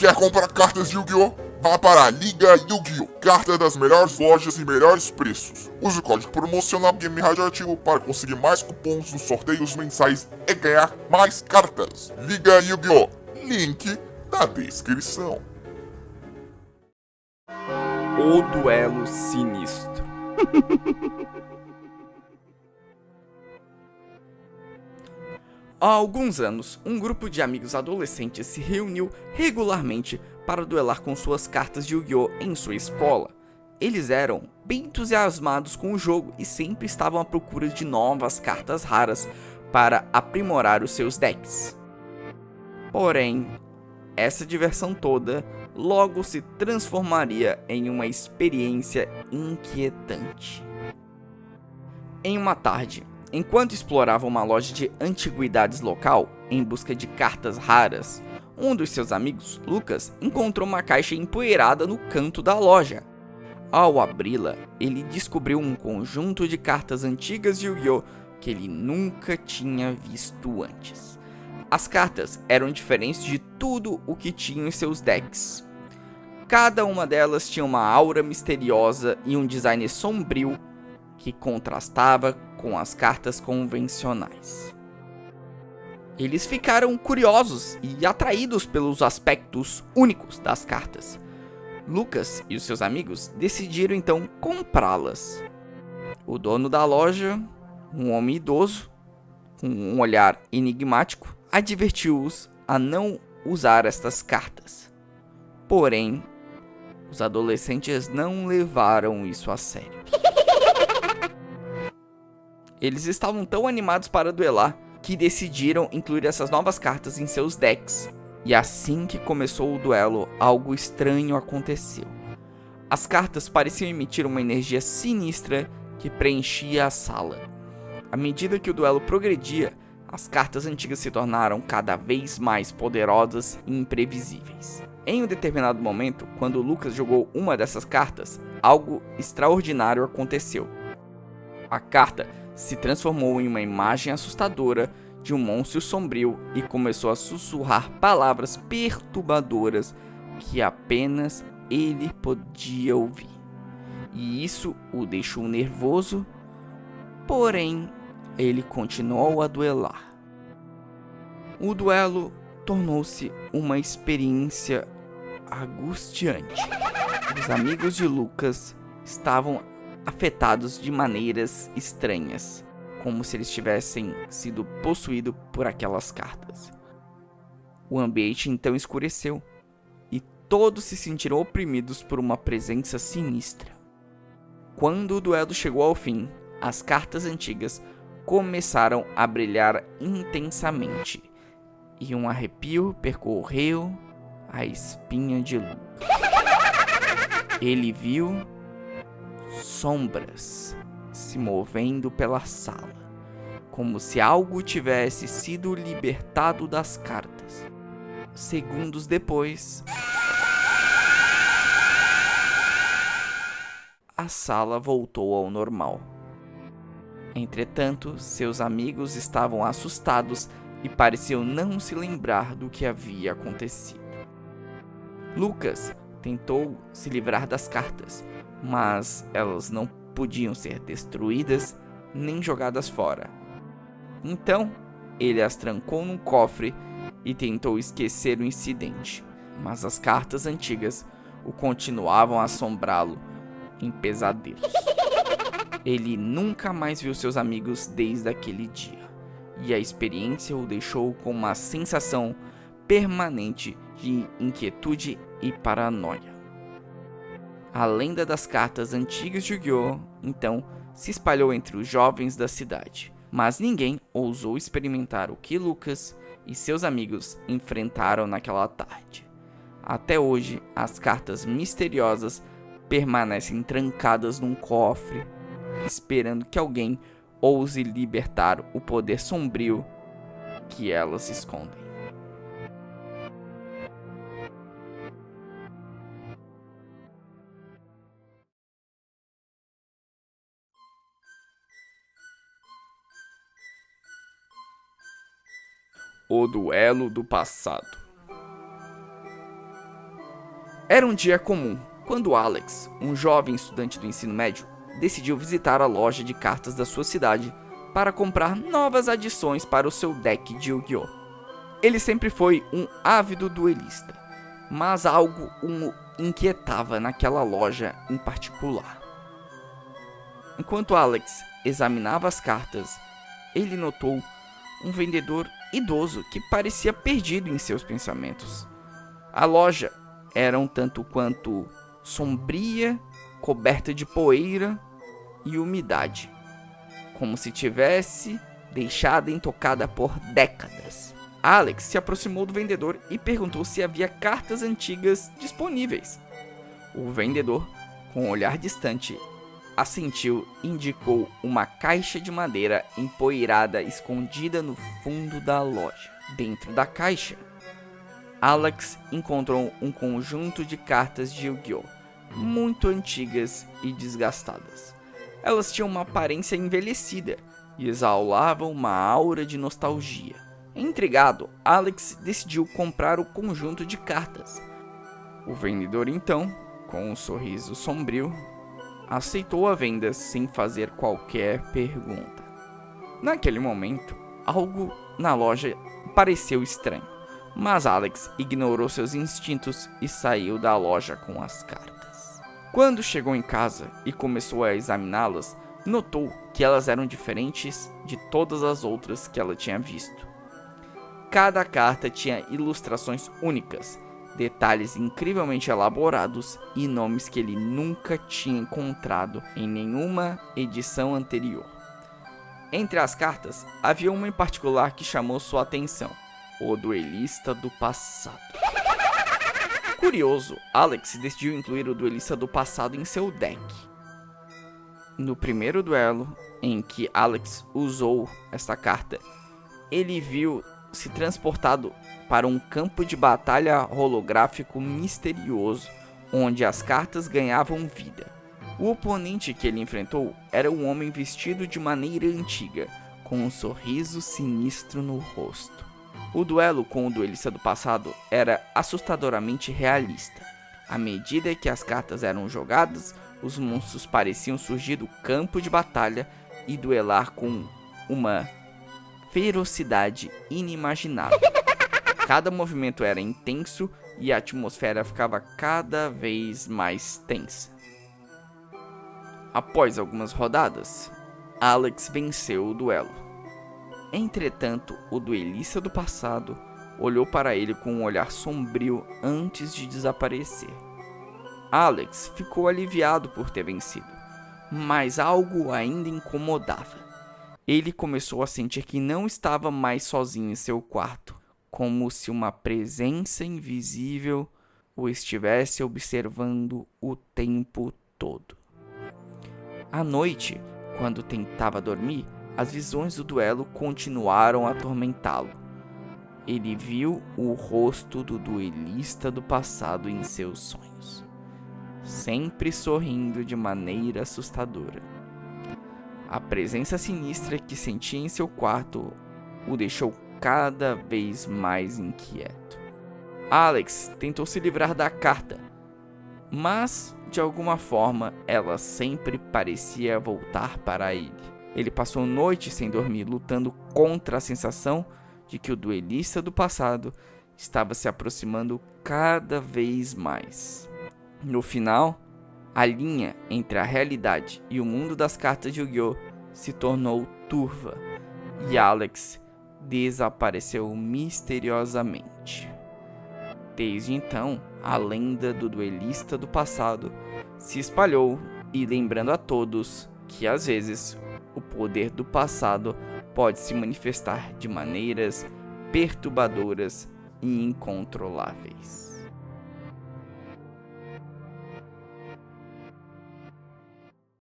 Quer comprar cartas de Yu-Gi-Oh? Vá para a Liga Yu-Gi-Oh! Cartas das melhores lojas e melhores preços. Use o código promocional Game Radioativo para conseguir mais cupons nos sorteios mensais e ganhar mais cartas. Liga Yu-Gi-Oh! Link na descrição. O duelo sinistro. Há alguns anos, um grupo de amigos adolescentes se reuniu regularmente para duelar com suas cartas de Yu-Gi-Oh! Em sua escola. Eles eram bem entusiasmados com o jogo e sempre estavam à procura de novas cartas raras para aprimorar os seus decks. Porém, essa diversão toda logo se transformaria em uma experiência inquietante. Em uma tarde, enquanto exploravam uma loja de antiguidades local em busca de cartas raras, um dos seus amigos, Lucas, encontrou uma caixa empoeirada no canto da loja. Ao abri-la, ele descobriu um conjunto de cartas antigas de Yu-Gi-Oh! Que ele nunca tinha visto antes. As cartas eram diferentes de tudo o que tinham em seus decks. Cada uma delas tinha uma aura misteriosa e um design sombrio que contrastava com as cartas convencionais. Eles ficaram curiosos e atraídos pelos aspectos únicos das cartas. Lucas e os seus amigos decidiram então comprá-las. O dono da loja, um homem idoso, com um olhar enigmático, advertiu-os a não usar estas cartas. Porém, os adolescentes não levaram isso a sério. Eles estavam tão animados para duelar que decidiram incluir essas novas cartas em seus decks. E assim que começou o duelo, algo estranho aconteceu. As cartas pareciam emitir uma energia sinistra que preenchia a sala. À medida que o duelo progredia, as cartas antigas se tornaram cada vez mais poderosas e imprevisíveis. Em um determinado momento, quando Lucas jogou uma dessas cartas, algo extraordinário aconteceu. A carta se transformou em uma imagem assustadora de um monstro sombrio e começou a sussurrar palavras perturbadoras que apenas ele podia ouvir. E isso o deixou nervoso, porém ele continuou a duelar. O duelo tornou-se uma experiência angustiante. Os amigos de Lucas estavam afetados de maneiras estranhas, como se eles tivessem sido possuídos por aquelas cartas. O ambiente então escureceu e todos se sentiram oprimidos por uma presença sinistra. Quando o duelo chegou ao fim, as cartas antigas começaram a brilhar intensamente e um arrepio percorreu a espinha de Lucas. Ele viu sombras se movendo pela sala, como se algo tivesse sido libertado das cartas. Segundos depois, a sala voltou ao normal. Entretanto, seus amigos estavam assustados e pareciam não se lembrar do que havia acontecido. Lucas tentou se livrar das cartas, mas elas não podiam ser destruídas nem jogadas fora. Então, ele as trancou num cofre e tentou esquecer o incidente, mas as cartas antigas o continuavam a assombrá-lo em pesadelos. Ele nunca mais viu seus amigos desde aquele dia, e a experiência o deixou com uma sensação permanente de inquietude e paranoia. A lenda das cartas antigas de Yu-Gi-Oh! Então se espalhou entre os jovens da cidade, mas ninguém ousou experimentar o que Lucas e seus amigos enfrentaram naquela tarde. Até hoje, as cartas misteriosas permanecem trancadas num cofre, esperando que alguém ouse libertar o poder sombrio que elas escondem. O duelo do passado. Era um dia comum, quando Alex, um jovem estudante do ensino médio, decidiu visitar a loja de cartas da sua cidade para comprar novas adições para o seu deck de Yu-Gi-Oh! Ele sempre foi um ávido duelista, mas algo o inquietava naquela loja em particular. Enquanto Alex examinava as cartas, ele notou um vendedor idoso que parecia perdido em seus pensamentos. A loja era um tanto quanto sombria, coberta de poeira e umidade, como se tivesse deixado intocada por décadas. Alex se aproximou do vendedor e perguntou se havia cartas antigas disponíveis. O vendedor, com um olhar distante, assentiu e indicou uma caixa de madeira empoeirada escondida no fundo da loja. Dentro da caixa, Alex encontrou um conjunto de cartas de Yu-Gi-Oh! Muito antigas e desgastadas. Elas tinham uma aparência envelhecida e exalavam uma aura de nostalgia. Intrigado, Alex decidiu comprar o conjunto de cartas. O vendedor então, com um sorriso sombrio, aceitou a venda sem fazer qualquer pergunta. Naquele momento, algo na loja pareceu estranho, mas Alex ignorou seus instintos e saiu da loja com as cartas. Quando chegou em casa e começou a examiná-las, notou que elas eram diferentes de todas as outras que ela tinha visto. Cada carta tinha ilustrações únicas, detalhes incrivelmente elaborados e nomes que ele nunca tinha encontrado em nenhuma edição anterior. Entre as cartas, havia uma em particular que chamou sua atenção: o duelista do passado. Curioso, Alex decidiu incluir o duelista do passado em seu deck. No primeiro duelo em que Alex usou esta carta, ele viu se transportado para um campo de batalha holográfico misterioso, onde as cartas ganhavam vida. O oponente que ele enfrentou era um homem vestido de maneira antiga, com um sorriso sinistro no rosto. O duelo com o duelista do passado era assustadoramente realista. À medida que as cartas eram jogadas, os monstros pareciam surgir do campo de batalha e duelar com uma ferocidade inimaginável. Cada movimento era intenso e a atmosfera ficava cada vez mais tensa. Após algumas rodadas, Alex venceu o duelo. Entretanto, o duelista do passado olhou para ele com um olhar sombrio antes de desaparecer. Alex ficou aliviado por ter vencido, mas algo ainda incomodava. Ele começou a sentir que não estava mais sozinho em seu quarto, como se uma presença invisível o estivesse observando o tempo todo. À noite, quando tentava dormir, as visões do duelo continuaram a atormentá-lo. Ele viu o rosto do duelista do passado em seus sonhos, sempre sorrindo de maneira assustadora. A presença sinistra que sentia em seu quarto o deixou cada vez mais inquieto. Alex tentou se livrar da carta, mas de alguma forma ela sempre parecia voltar para ele. Ele passou noites sem dormir, lutando contra a sensação de que o duelista do passado estava se aproximando cada vez mais. No final, a linha entre a realidade e o mundo das cartas de Yu-Gi-Oh! Se tornou turva e Alex desapareceu misteriosamente. Desde então, a lenda do duelista do passado se espalhou e lembrando a todos que às vezes o poder do passado pode se manifestar de maneiras perturbadoras e incontroláveis.